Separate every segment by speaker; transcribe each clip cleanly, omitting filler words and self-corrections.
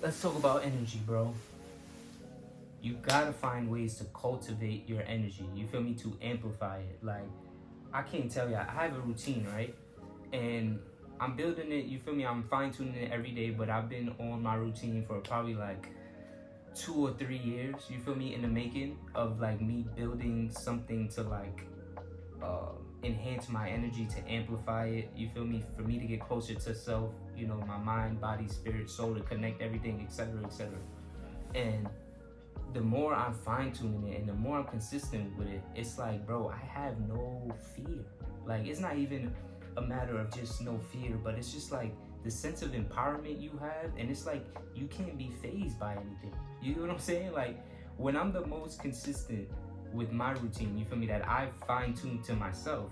Speaker 1: Let's talk about energy, bro. You gotta find ways to cultivate your energy. You feel me? To amplify it. Like, I can't tell you. I have a routine, right? And I'm building it. You feel me? I'm fine tuning it every day. But I've been on my routine for probably like 2 or 3 years. You feel me? In the making of like me building something to like enhance my energy, to amplify it. You feel me? For me to get closer to self. You know, my mind, body, spirit, soul, to connect everything, etc., etc. And the more I'm fine tuning it and the more I'm consistent with it, it's like, bro, I have no fear. Like, it's not even a matter of just no fear, but it's just like the sense of empowerment you have, and it's like you can't be phased by anything. You know what I'm saying? Like, when I'm the most consistent with my routine, you feel me, that I fine tuned to myself,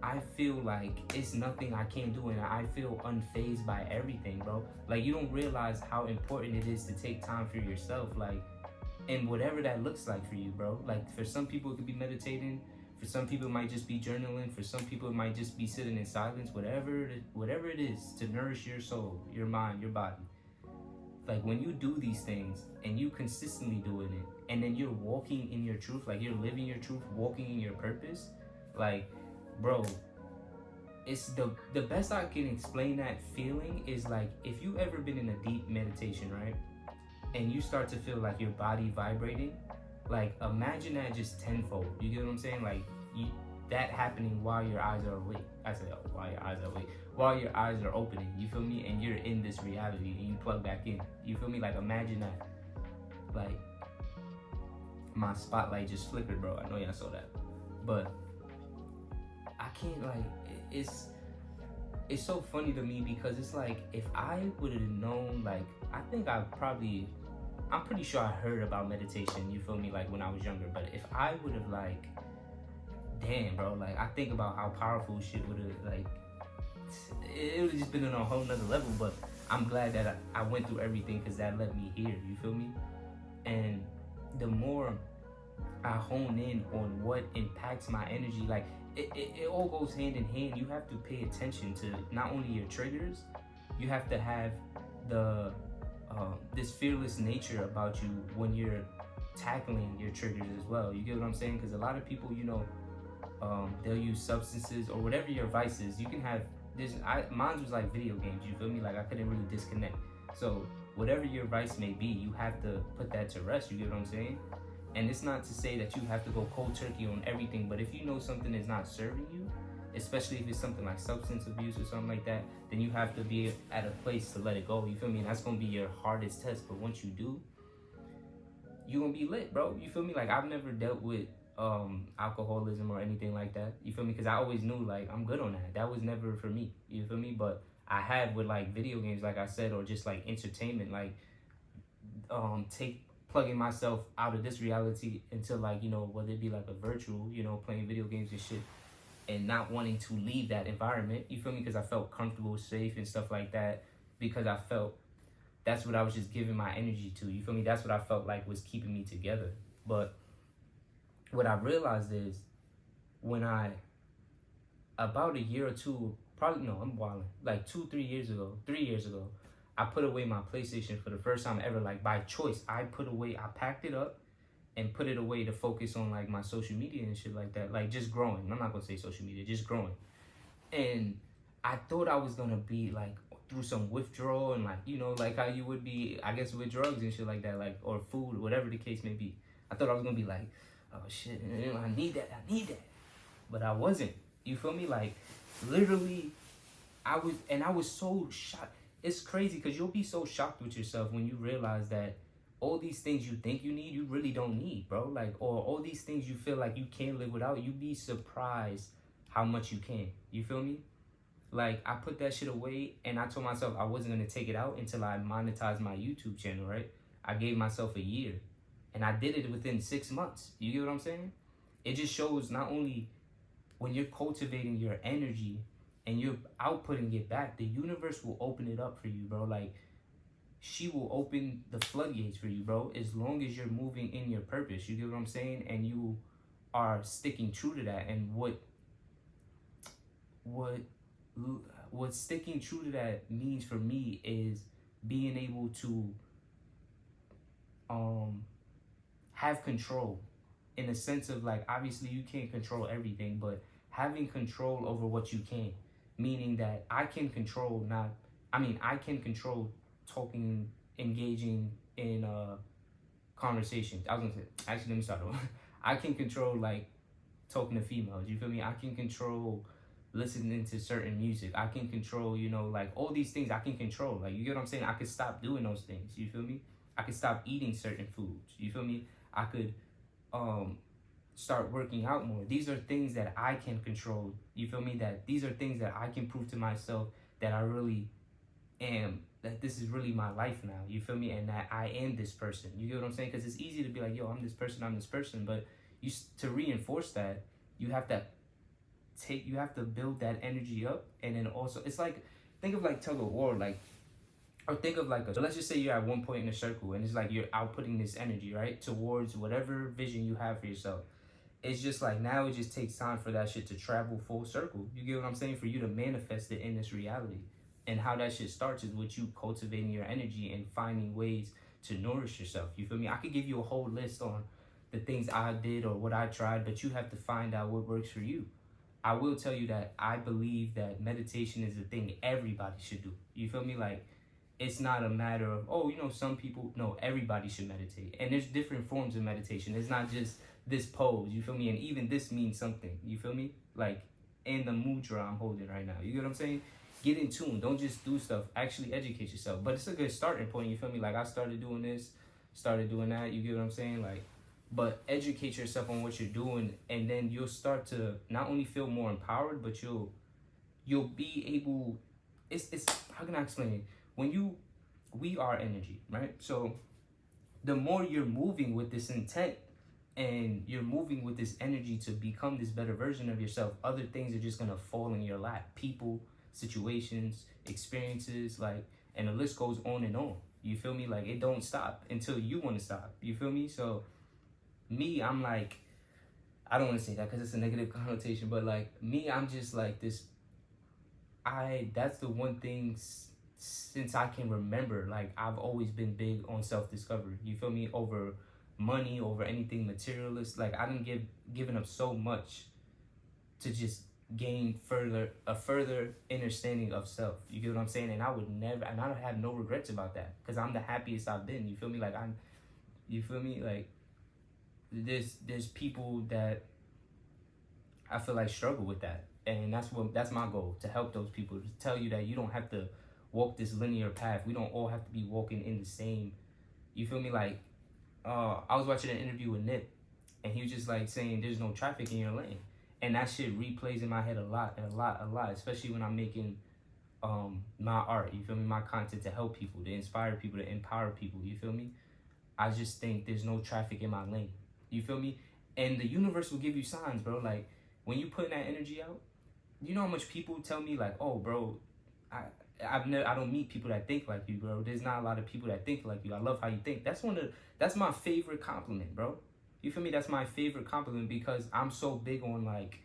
Speaker 1: I feel like it's nothing I can't do, and I feel unfazed by everything, bro. Like, you don't realize how important it is to take time for yourself, like, and whatever that looks like for you, bro. Like, for some people it could be meditating, for some people it might just be journaling, for some people it might just be sitting in silence. Whatever it is to nourish your soul, your mind, your body. Like, when you do these things and you consistently doing it, and then you're walking in your truth, like you're living your truth, walking in your purpose, like, bro, it's the best I can explain that feeling is like, if you ever been in a deep meditation, right? And you start to feel like your body vibrating, like, imagine that just tenfold. You get what I'm saying? Like, that happening while your eyes are awake. I said, oh, while your eyes are awake, while your eyes are opening. You feel me? And you're in this reality and you plug back in. You feel me? Like, imagine that. Like, my spotlight just flickered, bro. I know y'all saw that, but I can't, like, it's so funny to me because it's like, if I would have known, like, I think I'm pretty sure I heard about meditation, you feel me, like when I was younger. But if I would have, like, damn, bro, like, I think about how powerful shit would have, like, it would have just been on a whole nother level. But I'm glad that I went through everything, because that led me here, you feel me? And the more I hone in on what impacts my energy, like, it all goes hand in hand. You have to pay attention to not only your triggers, you have to have the this fearless nature about you when you're tackling your triggers as well. You get what I'm saying? Because a lot of people, you know, they'll use substances or whatever your vice is. You can have this. Mine was like video games. You feel me? Like, I couldn't really disconnect. So whatever your vice may be, you have to put that to rest. You get what I'm saying? And it's not to say that you have to go cold turkey on everything, but if you know something is not serving you, especially if it's something like substance abuse or something like that, then you have to be at a place to let it go. You feel me? And that's gonna be your hardest test. But once you do, you're gonna be lit, bro. You feel me? Like, I've never dealt with alcoholism or anything like that. You feel me? Because I always knew, like, I'm good on that. That was never for me. You feel me? But I have with, like, video games, like I said, or just like entertainment, like, take plugging myself out of this reality into, like, you know, whether it be like a virtual, you know, playing video games and shit, and not wanting to leave that environment. You feel me? Because I felt comfortable, safe, and stuff like that, because I felt that's what I was just giving my energy to. You feel me? That's what I felt like was keeping me together. But what I realized is, when I, about a year or two, probably, no, I'm wilding, like 3 years ago, I put away my PlayStation for the first time ever, like, by choice. I packed it up and put it away to focus on, like, my social media and shit like that. Like, just growing. I'm not gonna say social media, just growing. And I thought I was gonna be, like, through some withdrawal, and, like, you know, like how you would be, I guess, with drugs and shit like that, like, or food, whatever the case may be. I thought I was gonna be like, oh shit, I need that. But I wasn't. You feel me? Like, literally, I was so shocked. It's crazy because you'll be so shocked with yourself when you realize that all these things you think you need, you really don't need, bro. Like, or all these things you feel like you can't live without, you be surprised how much you can. You feel me? Like, I put that shit away, and I told myself I wasn't gonna take it out until I monetized my YouTube channel, right? I gave myself a year, and I did it within 6 months. You get what I'm saying? It just shows, not only when you're cultivating your energy and you're outputting it back, the universe will open it up for you, bro. Like, she will open the floodgates for you, bro, as long as you're moving in your purpose. You get what I'm saying? And you are sticking true to that. And what sticking true to that means for me is being able to um have control, in the sense of like, obviously you can't control everything, but having control over what you can, meaning that I can control not, I mean, I can control talking, engaging in conversations. I was gonna say, actually, let me start over. I can control like talking to females. You feel me? I can control listening to certain music. I can control, you know, like all these things I can control. Like, you get what I'm saying? I could stop doing those things. You feel me? I could stop eating certain foods. You feel me? I could um start working out more. These are things that I can control. You feel me? That these are things that I can prove to myself that I really am, that this is really my life now. You feel me? And that I am this person. You get what I'm saying? Because it's easy to be like, yo, I'm this person, I'm this person. But to reinforce that, you have to you have to build that energy up. And then also, it's like, think of like tug of war, like, or think of like so let's just say you're at one point in a circle, and it's like you're outputting this energy, right, towards whatever vision you have for yourself. It's just like, now it just takes time for that shit to travel full circle. You get what I'm saying? For you to manifest it in this reality. And how that shit starts is with you cultivating your energy and finding ways to nourish yourself. You feel me? I could give you a whole list on the things I did or what I tried, but you have to find out what works for you. I will tell you that I believe that meditation is a thing everybody should do. You feel me? Like, it's not a matter of, oh, you know, some people, no, everybody should meditate. And there's different forms of meditation. It's not just this pose, you feel me? And even this means something, you feel me? Like, in the mudra I'm holding right now, you get what I'm saying? Get in tune, don't just do stuff, actually educate yourself. But it's a good starting point, you feel me? Like, I started doing this, started doing that, you get what I'm saying? Like, but educate yourself on what you're doing, and then you'll start to not only feel more empowered, but you'll be able, it's how can I explain it? When we are energy, right? So the more you're moving with this intent, and you're moving with this energy to become this better version of yourself, other things are just gonna fall in your lap. People, situations, experiences, like, and the list goes on and on. You feel me? Like, it don't stop until you want to stop. You feel me? So me, I'm like, I don't want to say that because it's a negative connotation, but like me, I'm just like this. That's the one thing since I can remember, like, I've always been big on self-discovery. You feel me? Over money, over anything materialist. Like, I didn't given up so much to just gain a further understanding of self. You get what I'm saying? And I would never, and I don't have no regrets about that, because I'm the happiest I've been. You feel me? Like, you feel me? Like, there's people that I feel like struggle with that, and that's my goal, to help those people, to tell you that you don't have to walk this linear path. We don't all have to be walking in the same. You feel me? Like, I was watching an interview with Nip, and he was just like saying there's no traffic in your lane, and that shit replays in my head a lot, especially when I'm making my art. You feel me? My content to help people, to inspire people, to empower people. You feel me? I just think there's no traffic in my lane. You feel me? And the universe will give you signs, bro. Like, when you put that energy out, you know how much people tell me like, oh, bro, I don't meet people that think like you, bro. There's not a lot of people that think like you. I love how you think. That's my favorite compliment, bro. You feel me? That's my favorite compliment, because I'm so big on like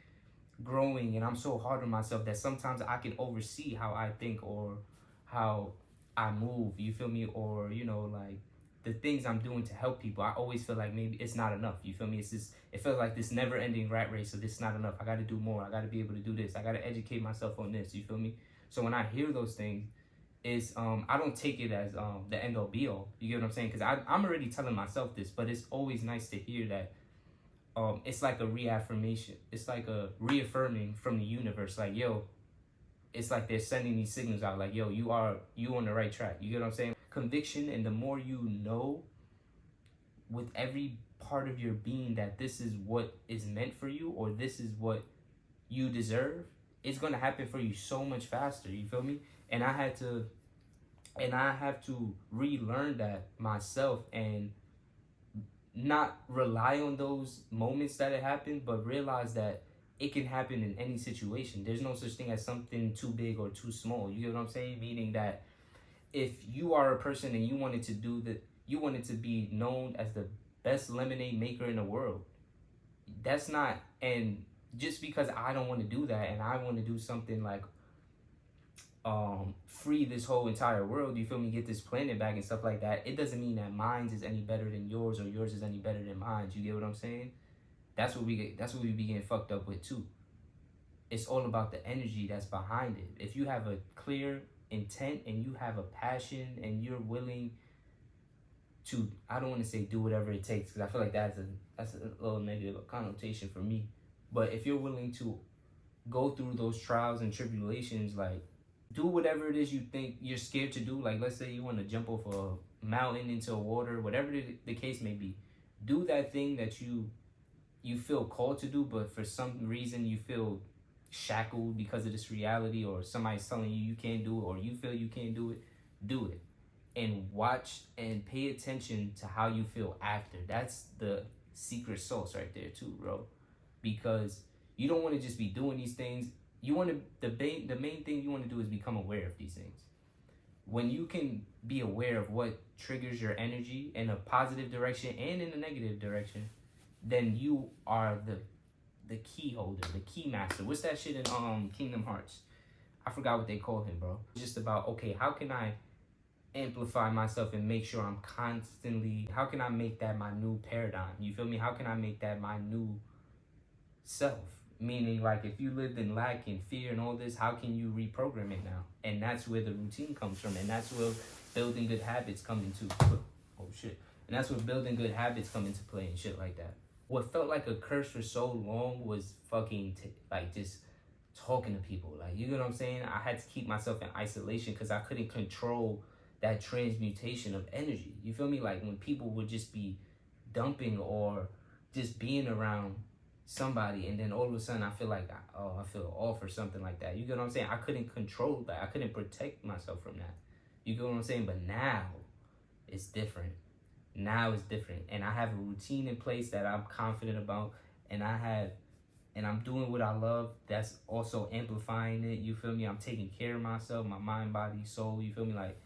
Speaker 1: growing, and I'm so hard on myself that sometimes I can oversee how I think or how I move. You feel me? Or, you know, like, the things I'm doing to help people, I always feel like maybe it's not enough. You feel me? It feels like this never ending rat race. So this is not enough. I got to do more. I got to be able to do this. I got to educate myself on this. You feel me? So when I hear those things, I don't take it as the end all be all. You get what I'm saying? Because I'm already telling myself this, but it's always nice to hear that. It's like a reaffirmation. It's like a reaffirming from the universe. Like, yo, it's like they're sending these signals out. Like, yo, you on the right track. You get what I'm saying? Conviction, and the more you know with every part of your being that this is what is meant for you, or this is what you deserve, it's gonna happen for you so much faster. You feel me? And I have to relearn that myself, and not rely on those moments that it happened, but realize that it can happen in any situation. There's no such thing as something too big or too small. You get what I'm saying? Meaning that if you are a person and you wanted to be known as the best lemonade maker in the world, that's not, and just because I don't want to do that, and I want to do something like free this whole entire world, you feel me, get this planet back and stuff like that, it doesn't mean that mine is any better than yours or yours is any better than mine. You get what I'm saying? That's what we be getting fucked up with too. It's all about the energy that's behind it. If you have a clear intent and you have a passion and you're willing to, I don't want to say do whatever it takes, because I feel like that's a little negative connotation for me. But if you're willing to go through those trials and tribulations, like do whatever it is you think you're scared to do. Like let's say you want to jump off a mountain into water, whatever the case may be. Do that thing that you feel called to do, but for some reason you feel shackled because of this reality, or somebody's telling you can't do it, or you feel you can't do it. Do it. And watch and pay attention to how you feel after. That's the secret sauce right there too, bro. Because you don't want to just be doing these things. You want to, the main thing you want to do is become aware of these things. When you can be aware of what triggers your energy in a positive direction and in a negative direction, then you are the key holder, the key master. What's that shit in Kingdom Hearts? I forgot what they call him, bro. It's just about, okay, how can I amplify myself and make sure I'm constantly, how can I make that my new paradigm? You feel me? How can I make that my new self? Meaning, like, if you lived in lack and fear and all this, how can you reprogram it now? And that's where the routine comes from, and that's where building good habits come into oh shit. And that's where building good habits come into play and shit like that. What felt like a curse for so long was fucking like just talking to people. Like, you know what I'm saying? I had to keep myself in isolation because I couldn't control that transmutation of energy. You feel me? Like when people would just be dumping or just being around somebody, and then all of a sudden I feel like, I feel off or something like that. You get what I'm saying? I couldn't control that. I couldn't protect myself from that. You get what I'm saying? But now it's different. Now it's different. And I have a routine in place that I'm confident about, and I'm doing what I love. That's also amplifying it. You feel me? I'm taking care of myself, my mind, body, soul. You feel me? Like,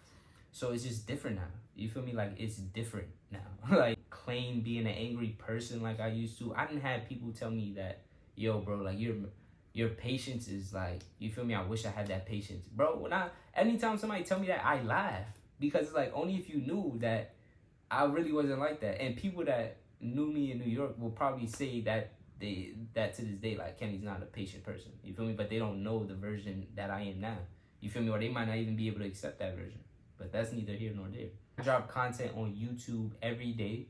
Speaker 1: so it's just different now. You feel me? Like, it's different now. Like, claim being an angry person like I used to. I didn't have people tell me that, yo, bro, like your patience is like, you feel me? I wish I had that patience, bro. Anytime somebody tell me that, I laugh, because it's like, only if you knew that I really wasn't like that. And people that knew me in New York will probably say that that to this day, like, Kenny's not a patient person. You feel me? But they don't know the version that I am now. You feel me? Or they might not even be able to accept that version. But that's neither here nor there. I drop content on YouTube every day,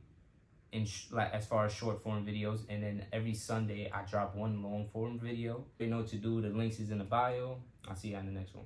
Speaker 1: in like as far as short form videos, and then every Sunday I drop one long form video. You know what to do. The links is in the bio. I'll see you on the next one.